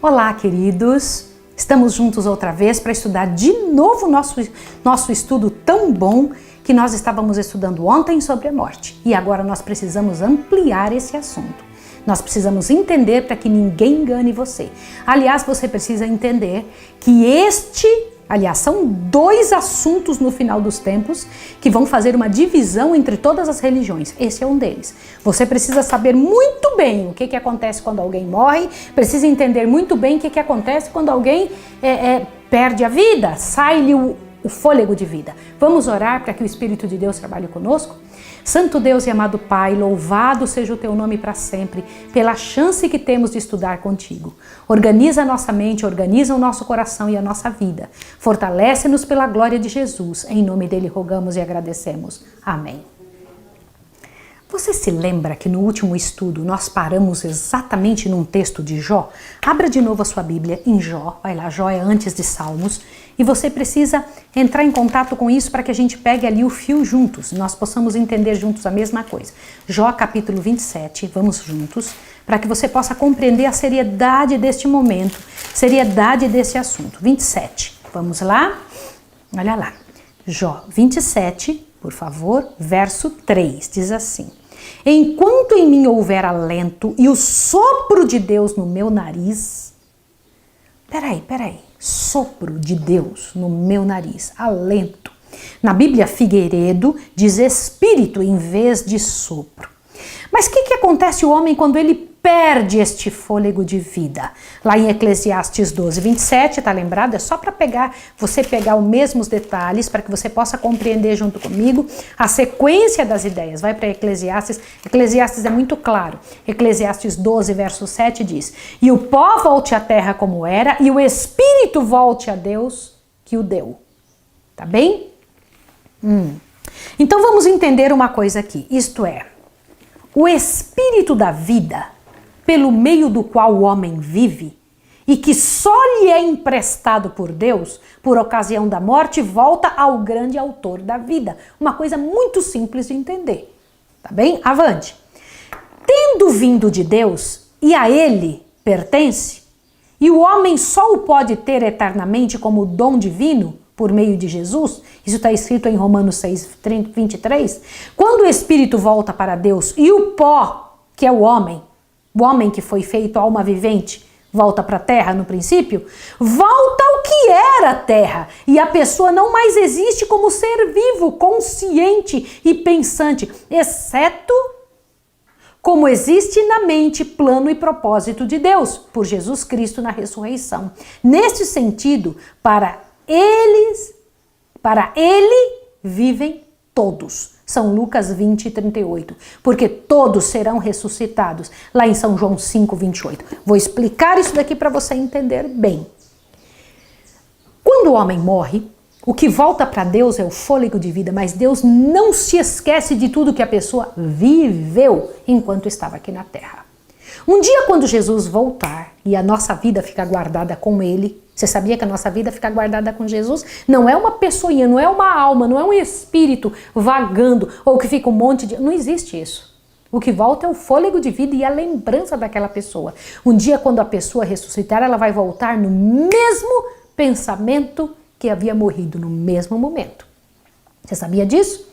Olá, queridos! Estamos juntos outra vez para estudar de novo nosso estudo tão bom que nós estávamos estudando ontem sobre a morte. E agora nós precisamos ampliar esse assunto. Nós precisamos entender para que ninguém engane você. Aliás, você precisa entender que são dois assuntos no final dos tempos que vão fazer uma divisão entre todas as religiões. Esse é um deles. Você precisa saber muito bem o que acontece quando alguém morre, precisa entender muito bem o que acontece quando alguém perde a vida, sai-lhe o fôlego de vida. Vamos orar para que o Espírito de Deus trabalhe conosco? Santo Deus e amado Pai, louvado seja o Teu nome para sempre, pela chance que temos de estudar contigo. Organiza a nossa mente, organiza o nosso coração e a nossa vida. Fortalece-nos pela glória de Jesus. Em nome dele rogamos e agradecemos. Amém. Você se lembra que no último estudo nós paramos exatamente num texto de Jó? Abra de novo a sua Bíblia em Jó, vai lá, Jó é antes de Salmos, e você precisa entrar em contato com isso para que a gente pegue ali o fio juntos, nós possamos entender juntos a mesma coisa. Jó capítulo 27, vamos juntos, para que você possa compreender a seriedade deste momento, seriedade desse assunto. 27, vamos lá? Olha lá, Jó 27, por favor, verso 3, diz assim: enquanto em mim houver alento e o sopro de Deus no meu nariz... Peraí. Sopro de Deus no meu nariz. Alento. Na Bíblia Figueiredo diz espírito em vez de sopro. Mas o que acontece o homem quando ele perde este fôlego de vida? Lá em Eclesiastes 12, 27, tá lembrado? É só para você pegar os mesmos detalhes para que você possa compreender junto comigo a sequência das ideias. Vai para Eclesiastes. Eclesiastes é muito claro. Eclesiastes 12, verso 7 diz: e o pó volte à terra como era, e o espírito volte a Deus que o deu. Tá bem? Então vamos entender uma coisa aqui. Isto é, o espírito da vida, pelo meio do qual o homem vive, e que só lhe é emprestado por Deus, por ocasião da morte, volta ao grande autor da vida. Uma coisa muito simples de entender. Tá bem? Avante. Tendo vindo de Deus, e a ele pertence, e o homem só o pode ter eternamente como dom divino, por meio de Jesus, isso está escrito em Romanos 6, 23, quando o espírito volta para Deus e o pó, que é o homem que foi feito alma vivente, volta para a terra no princípio, volta ao que era a terra, e a pessoa não mais existe como ser vivo, consciente e pensante, exceto como existe na mente, plano e propósito de Deus, por Jesus Cristo na ressurreição. Neste sentido, para ele vivem todos. São Lucas 20, 38. Porque todos serão ressuscitados. Lá em São João 5, 28. Vou explicar isso daqui para você entender bem. Quando o homem morre, o que volta para Deus é o fôlego de vida, mas Deus não se esquece de tudo que a pessoa viveu enquanto estava aqui na terra. Um dia, quando Jesus voltar e a nossa vida ficar guardada com ele, você sabia que a nossa vida fica guardada com Jesus? Não é uma pessoinha, não é uma alma, não é um espírito vagando ou que fica um monte de... Não existe isso. O que volta é o fôlego de vida e a lembrança daquela pessoa. Um dia, quando a pessoa ressuscitar, ela vai voltar no mesmo pensamento que havia morrido, no mesmo momento. Você sabia disso?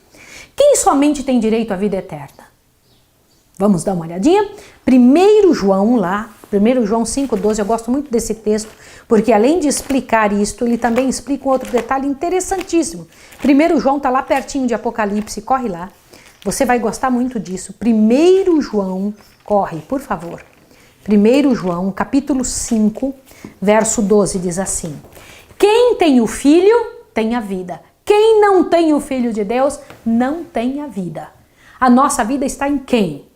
Quem somente tem direito à vida eterna? Vamos dar uma olhadinha? 1 João 5,12, eu gosto muito desse texto, porque além de explicar isto, ele também explica um outro detalhe interessantíssimo. 1 João está lá pertinho de Apocalipse, corre lá. Você vai gostar muito disso. 1 João, corre, por favor. 1 João, capítulo 5, verso 12, diz assim: quem tem o Filho, tem a vida. Quem não tem o Filho de Deus, não tem a vida. A nossa vida está em quem?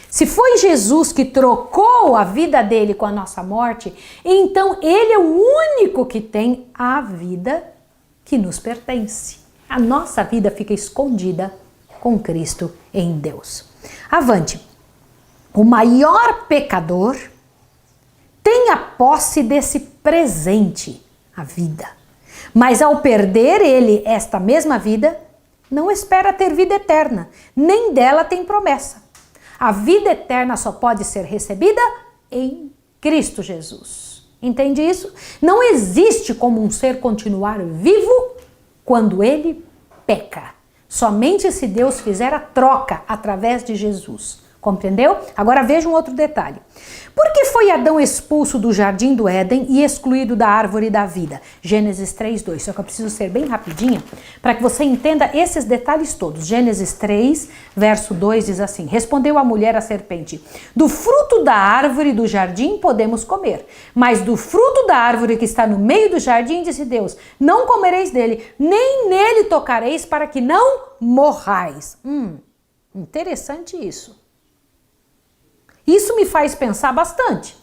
Se foi Jesus que trocou a vida dele com a nossa morte, então ele é o único que tem a vida que nos pertence. A nossa vida fica escondida com Cristo em Deus. Avante. O maior pecador tem a posse desse presente, a vida. Mas ao perder ele esta mesma vida, não espera ter vida eterna, nem dela tem promessa. A vida eterna só pode ser recebida em Cristo Jesus. Entende isso? Não existe como um ser continuar vivo quando ele peca. Somente se Deus fizer a troca através de Jesus. Compreendeu? Agora veja um outro detalhe. Por que foi Adão expulso do jardim do Éden e excluído da árvore da vida? Gênesis 3:2. Só que eu preciso ser bem rapidinha para que você entenda esses detalhes todos. Gênesis 3, verso 2 diz assim: Respondeu a mulher à serpente: Do fruto da árvore do jardim podemos comer, mas do fruto da árvore que está no meio do jardim, disse Deus, não comereis dele, nem nele tocareis, para que não morrais. Interessante isso. Isso me faz pensar bastante.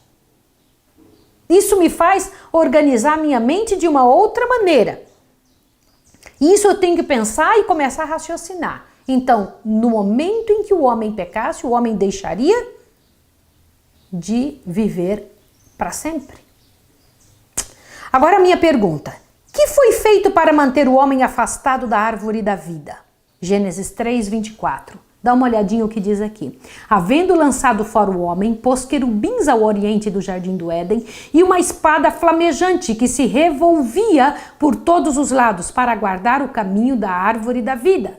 Isso me faz organizar minha mente de uma outra maneira. Isso eu tenho que pensar e começar a raciocinar. Então, no momento em que o homem pecasse, o homem deixaria de viver para sempre. Agora a minha pergunta: que foi feito para manter o homem afastado da árvore da vida? Gênesis 3:24. Dá uma olhadinha o que diz aqui. Havendo lançado fora o homem, pôs querubins ao oriente do jardim do Éden e uma espada flamejante que se revolvia por todos os lados para guardar o caminho da árvore da vida.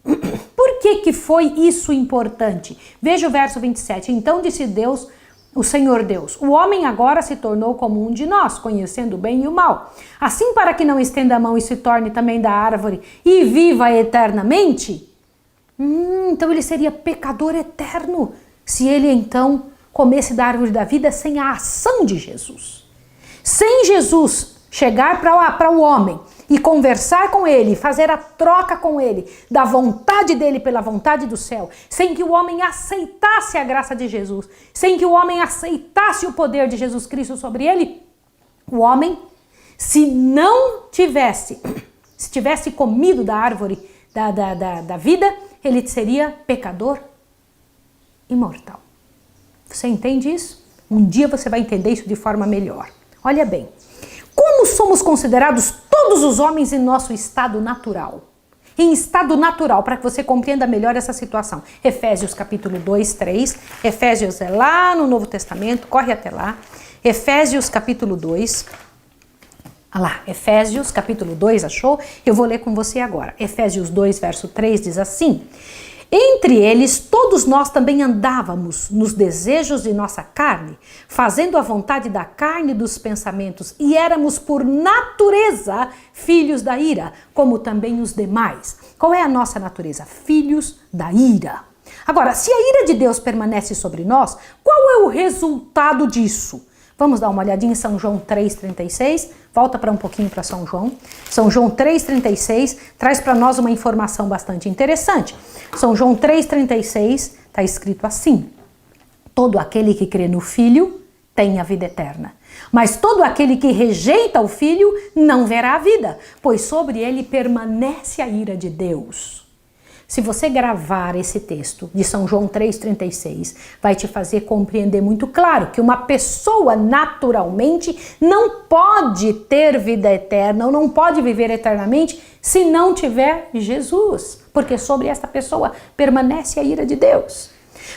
Por que foi isso importante? Veja o verso 27. Então disse Deus, o Senhor Deus, o homem agora se tornou como um de nós, conhecendo o bem e o mal. Assim, para que não estenda a mão e se torne também da árvore e viva eternamente... Então ele seria pecador eterno se ele então comesse da árvore da vida sem a ação de Jesus. Sem Jesus chegar para o homem e conversar com ele, fazer a troca com ele, da vontade dele pela vontade do céu, sem que o homem aceitasse a graça de Jesus, sem que o homem aceitasse o poder de Jesus Cristo sobre ele, o homem, se tivesse comido da árvore da vida, ele seria pecador imortal. Você entende isso? Um dia você vai entender isso de forma melhor. Olha bem, como somos considerados todos os homens em nosso estado natural? Em estado natural, para que você compreenda melhor essa situação. Efésios capítulo 2, 3. Efésios é lá no Novo Testamento, corre até lá. Efésios capítulo 2. Olha lá, Efésios capítulo 2, achou? Eu vou ler com você agora. Efésios 2, verso 3 diz assim: Entre eles todos nós também andávamos nos desejos de nossa carne, fazendo a vontade da carne e dos pensamentos, e éramos por natureza filhos da ira, como também os demais. Qual é a nossa natureza? Filhos da ira. Agora, se a ira de Deus permanece sobre nós, qual é o resultado disso? Vamos dar uma olhadinha em São João 3,36. Volta para um pouquinho para São João. São João 3,36 traz para nós uma informação bastante interessante. São João 3,36 está escrito assim: Todo aquele que crê no Filho tem a vida eterna. Mas todo aquele que rejeita o Filho não verá a vida, pois sobre ele permanece a ira de Deus. Se você gravar esse texto de São João 3,36, vai te fazer compreender muito claro que uma pessoa naturalmente não pode ter vida eterna ou não pode viver eternamente se não tiver Jesus, porque sobre esta pessoa permanece a ira de Deus.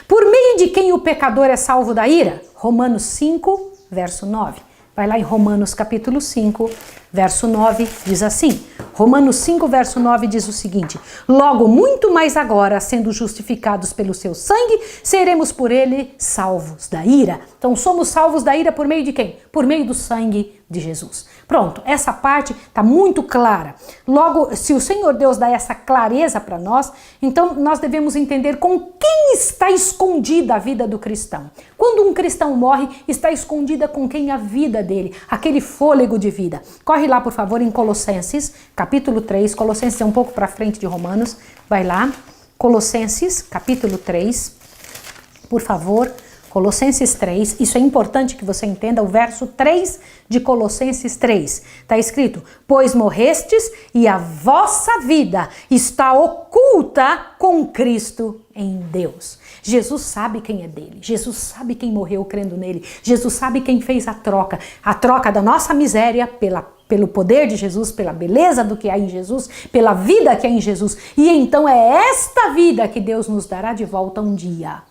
Por meio de quem o pecador é salvo da ira? Romanos 5, verso 9. Vai lá em Romanos capítulo 5, verso 9, diz assim. Romanos 5, verso 9 diz o seguinte: Logo, muito mais agora, sendo justificados pelo seu sangue, seremos por ele salvos da ira. Então, somos salvos da ira por meio de quem? Por meio do sangue de Jesus. Pronto, essa parte está muito clara. Logo, se o Senhor Deus dá essa clareza para nós, então nós devemos entender com quem está escondida a vida do cristão. Quando um cristão morre, está escondida com quem a vida dele, aquele fôlego de vida. Corre lá, por favor, em Colossenses, capítulo 3. Colossenses é um pouco para frente de Romanos. Vai lá, Colossenses, capítulo 3, por favor. Colossenses 3, isso é importante que você entenda, o verso 3 de Colossenses 3. Está escrito: Pois morrestes e a vossa vida está oculta com Cristo em Deus. Jesus sabe quem é dele, Jesus sabe quem morreu crendo nele, Jesus sabe quem fez a troca da nossa miséria pelo poder de Jesus, pela beleza do que há em Jesus, pela vida que há em Jesus. E então é esta vida que Deus nos dará de volta um dia.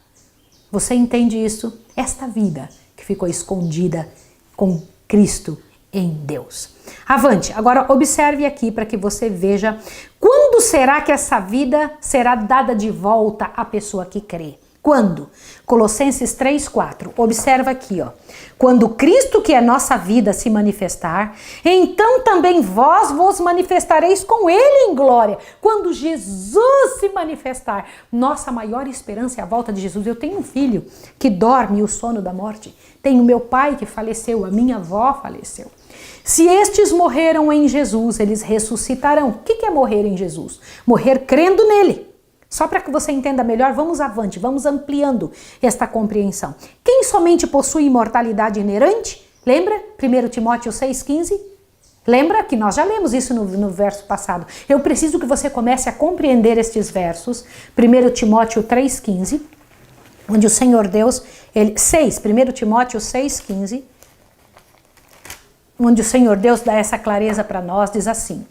Você entende isso? Esta vida que ficou escondida com Cristo em Deus. Avante, agora observe aqui para que você veja quando será que essa vida será dada de volta à pessoa que crê. Quando? Colossenses 3:4. Observa aqui, ó. Quando Cristo, que é nossa vida, se manifestar, então também vos manifestareis com Ele em glória. Quando Jesus se manifestar, nossa maior esperança é a volta de Jesus. Eu tenho um filho que dorme o sono da morte. Tenho meu pai que faleceu, a minha avó faleceu. Se estes morreram em Jesus, eles ressuscitarão. O que é morrer em Jesus? Morrer crendo nele. Só para que você entenda melhor, vamos avante, vamos ampliando esta compreensão. Quem somente possui imortalidade inerente? Lembra? 1 Timóteo 6,15? Lembra que nós já lemos isso no verso passado. Eu preciso que você comece a compreender estes versos. 1 Timóteo 3,15, onde o Senhor Deus... 1 Timóteo 6,15, onde o Senhor Deus dá essa clareza para nós, diz assim: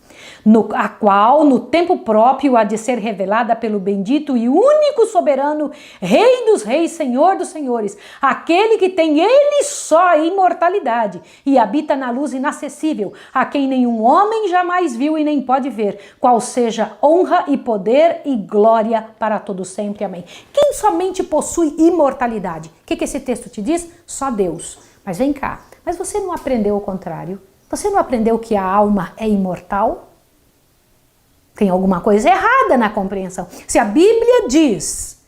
a qual no tempo próprio há de ser revelada pelo bendito e único soberano, Rei dos reis, Senhor dos senhores, aquele que tem ele só a imortalidade e habita na luz inacessível, a quem nenhum homem jamais viu e nem pode ver, qual seja honra e poder e glória para todos sempre. Amém. Quem somente possui imortalidade? O que esse texto te diz? Só Deus. Mas vem cá, mas você não aprendeu o contrário? Você não aprendeu que a alma é imortal? Tem alguma coisa errada na compreensão. Se a Bíblia diz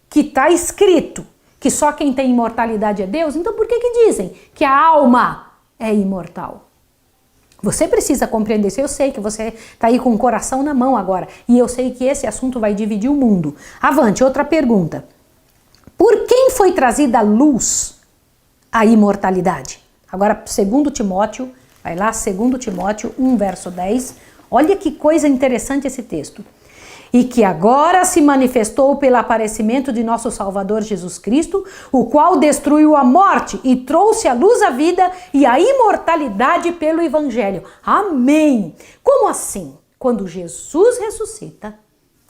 que está escrito que só quem tem imortalidade é Deus, então por que dizem que a alma é imortal? Você precisa compreender isso. Eu sei que você está aí com o coração na mão agora. E eu sei que esse assunto vai dividir o mundo. Avante, outra pergunta. Por quem foi trazida a luz a imortalidade? Agora, 2 Timóteo, vai lá, 2 Timóteo 1, verso 10. Olha que coisa interessante esse texto. E que agora se manifestou pelo aparecimento de nosso Salvador Jesus Cristo, o qual destruiu a morte e trouxe à luz a vida e a imortalidade pelo Evangelho. Amém! Como assim? Quando Jesus ressuscita,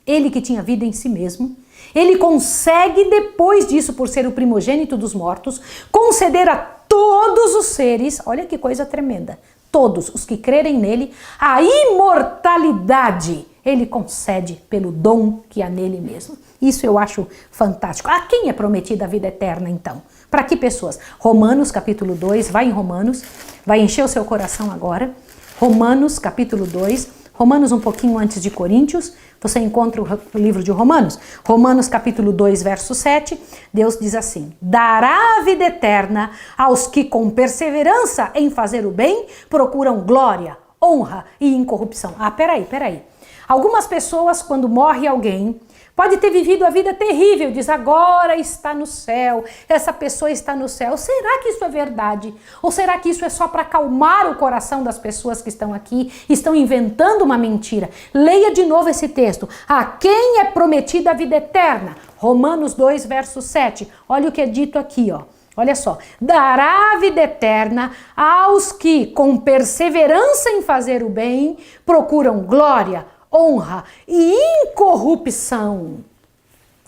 ele que tinha vida em si mesmo, ele consegue, depois disso, por ser o primogênito dos mortos, conceder a todos os seres, olha que coisa tremenda, todos os que crerem nele, a imortalidade ele concede pelo dom que há nele mesmo. Isso eu acho fantástico. A quem é prometida a vida eterna, então? Para que pessoas? Romanos, capítulo 2, vai em Romanos, vai encher o seu coração agora. Romanos, capítulo 2, Romanos um pouquinho antes de Coríntios, você encontra o livro de Romanos. Romanos, capítulo 2, verso 7, Deus diz assim: dará a vida eterna aos que com perseverança em fazer o bem procuram glória, honra e incorrupção. Ah, peraí. Algumas pessoas, quando morre alguém, pode ter vivido a vida terrível, diz agora está no céu, essa pessoa está no céu. Será que isso é verdade? Ou será que isso é só para acalmar o coração das pessoas que estão aqui, estão inventando uma mentira? Leia de novo esse texto. A quem é prometida a vida eterna? Romanos 2, verso 7. Olha o que é dito aqui, ó. Olha só, dará a vida eterna aos que, com perseverança em fazer o bem, procuram glória, honra e incorrupção.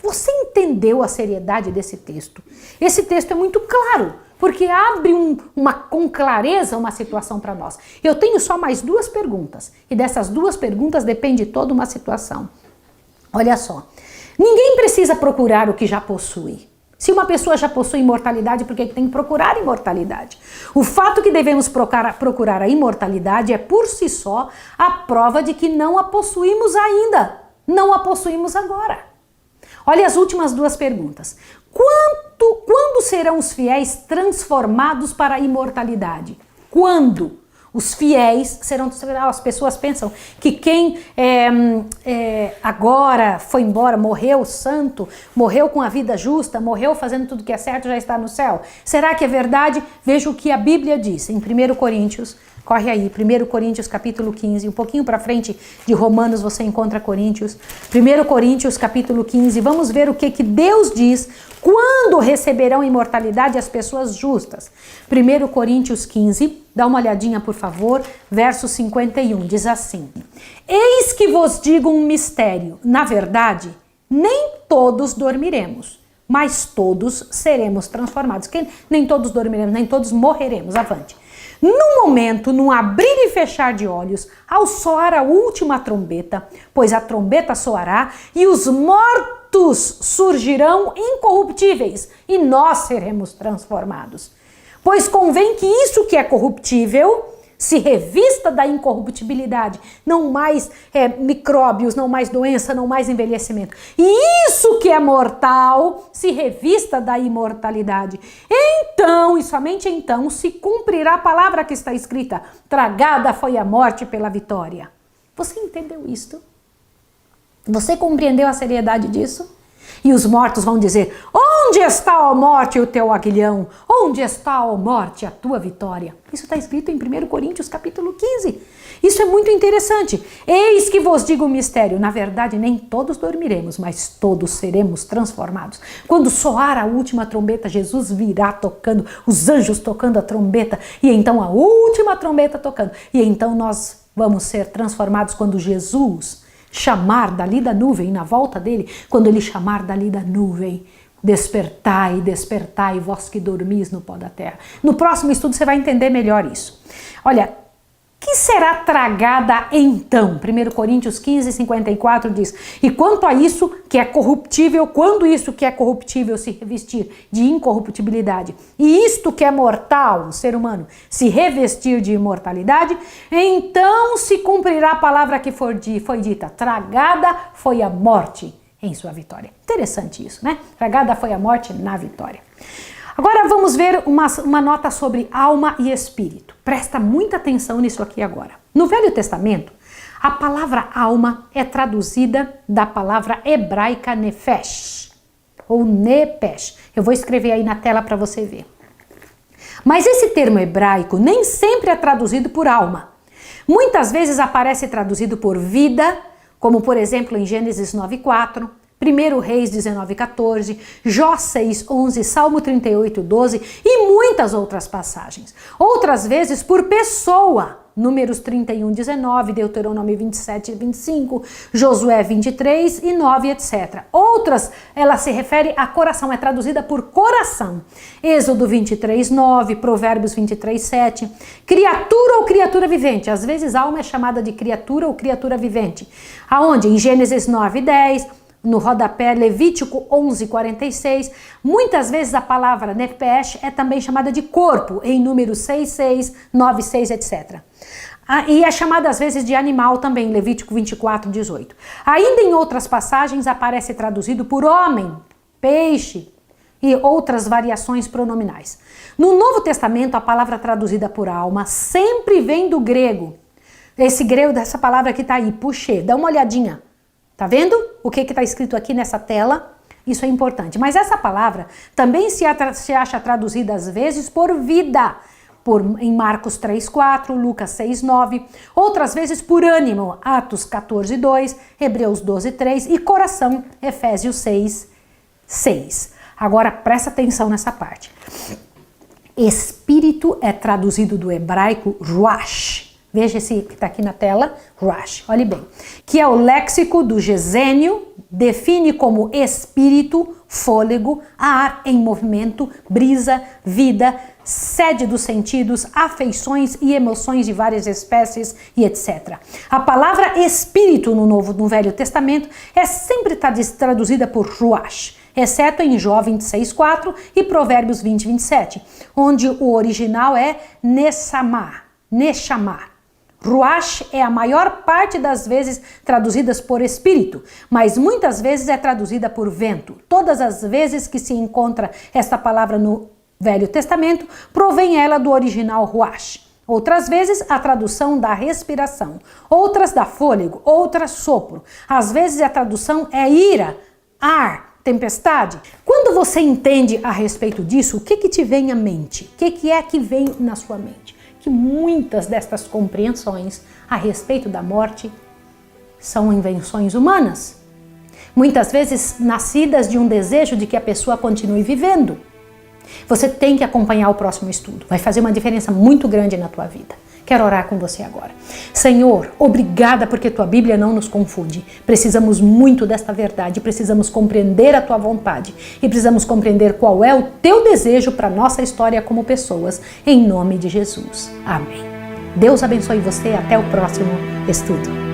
Você entendeu a seriedade desse texto? Esse texto é muito claro, porque abre com clareza uma situação para nós. Eu tenho só mais 2 perguntas, e dessas 2 perguntas depende toda uma situação. Olha só, ninguém precisa procurar o que já possui. Se uma pessoa já possui imortalidade, por que tem que procurar imortalidade? O fato que devemos procurar a imortalidade é por si só a prova de que não a possuímos ainda, não a possuímos agora. Olha as últimas 2 perguntas. Quando serão os fiéis transformados para a imortalidade? Quando? Os fiéis serão... As pessoas pensam que quem agora foi embora, morreu santo, morreu com a vida justa, morreu fazendo tudo que é certo, já está no céu. Será que é verdade? Veja o que a Bíblia diz em 1 Coríntios. Corre aí, 1 Coríntios capítulo 15, um pouquinho para frente de Romanos você encontra Coríntios. 1 Coríntios capítulo 15, vamos ver o que Deus diz quando receberão imortalidade as pessoas justas. 1 Coríntios 15, dá uma olhadinha por favor, verso 51, diz assim: eis que vos digo um mistério, na verdade, nem todos dormiremos, mas todos seremos transformados. Nem todos dormiremos, nem todos morreremos, avante. No momento, num abrir e fechar de olhos, ao soar a última trombeta, pois a trombeta soará e os mortos surgirão incorruptíveis e nós seremos transformados. Pois convém que isso que é corruptível se revista da incorruptibilidade, não mais micróbios, não mais doença, não mais envelhecimento. E isso que é mortal se revista da imortalidade. Então, e somente então, se cumprirá a palavra que está escrita: tragada foi a morte pela vitória. Você entendeu isto? Você compreendeu a seriedade disso? E os mortos vão dizer: onde está, ó morte, o teu aguilhão? Onde está, ó morte, a tua vitória? Isso está escrito em 1 Coríntios capítulo 15. Isso é muito interessante. Eis que vos digo o mistério. Na verdade, nem todos dormiremos, mas todos seremos transformados. Quando soar a última trombeta, Jesus virá tocando, os anjos tocando a trombeta, e então a última trombeta tocando. E então nós vamos ser transformados quando Jesus chamar dali da nuvem, na volta dele, quando ele chamar dali da nuvem: despertai, despertai, vós que dormis no pó da terra. No próximo estudo você vai entender melhor isso. Olha, que será tragada então? 1 Coríntios 15, 54 diz: e quanto a isso que é corruptível, quando isso que é corruptível se revestir de incorruptibilidade, e isto que é mortal, o ser humano, se revestir de imortalidade, então se cumprirá a palavra que foi dita: tragada foi a morte em sua vitória. Interessante isso, né? Tragada foi a morte na vitória. Agora vamos ver uma nota sobre alma e espírito. Presta muita atenção nisso aqui agora. No Velho Testamento, a palavra alma é traduzida da palavra hebraica nefesh, ou nepesh. Eu vou escrever aí na tela para você ver. Mas esse termo hebraico nem sempre é traduzido por alma. Muitas vezes aparece traduzido por vida, como por exemplo em Gênesis 9:4, 1 Reis 19:14, Jó 6:11, Salmo 38:12 e muitas outras passagens. Outras vezes por pessoa, Números 31:19, Deuteronômio 27:25, Josué 23 e 9, etc. Outras, ela se refere a coração, é traduzida por coração. Êxodo 23:9, Provérbios 23:7, criatura ou criatura vivente. Às vezes alma é chamada de criatura ou criatura vivente. Aonde? Em Gênesis 9:10, no rodapé Levítico 11:46, muitas vezes a palavra nefesh é também chamada de corpo, em Números 6:6, 9:6, etc. E é chamada às vezes de animal também, Levítico 24:18. Ainda em outras passagens aparece traduzido por homem, peixe e outras variações pronominais. No Novo Testamento, a palavra traduzida por alma sempre vem do grego. Esse grego dessa palavra que está aí, puxê, dá uma olhadinha. Tá vendo o que está escrito aqui nessa tela? Isso é importante. Mas essa palavra também se acha traduzida às vezes por vida, em Marcos 3:4, Lucas 6:9, outras vezes por ânimo, Atos 14:2, Hebreus 12:3 e coração, Efésios 6:6. Agora presta atenção nessa parte. Espírito é traduzido do hebraico ruach. Veja esse que está aqui na tela, ruach, olhe bem. Que é o léxico do Gesênio, define como espírito, fôlego, ar em movimento, brisa, vida, sede dos sentidos, afeições e emoções de várias espécies e etc. A palavra espírito no Velho Testamento é sempre traduzida por ruach, exceto em Jó 26:4 e Provérbios 20:27, onde o original é neshamah. Ruach é a maior parte das vezes traduzidas por espírito, mas muitas vezes é traduzida por vento. Todas as vezes que se encontra esta palavra no Velho Testamento, provém ela do original ruach. Outras vezes a tradução da respiração, outras da fôlego, outras sopro. Às vezes a tradução é ira, ar, tempestade. Quando você entende a respeito disso, o que te vem à mente? O que é que vem na sua mente? Que muitas destas compreensões a respeito da morte são invenções humanas. Muitas vezes nascidas de um desejo de que a pessoa continue vivendo. Você tem que acompanhar o próximo estudo. Vai fazer uma diferença muito grande na tua vida. Quero orar com você agora. Senhor, obrigada porque tua Bíblia não nos confunde. Precisamos muito desta verdade, precisamos compreender a tua vontade e precisamos compreender qual é o teu desejo para a nossa história como pessoas, em nome de Jesus. Amém. Deus abençoe você e até o próximo estudo.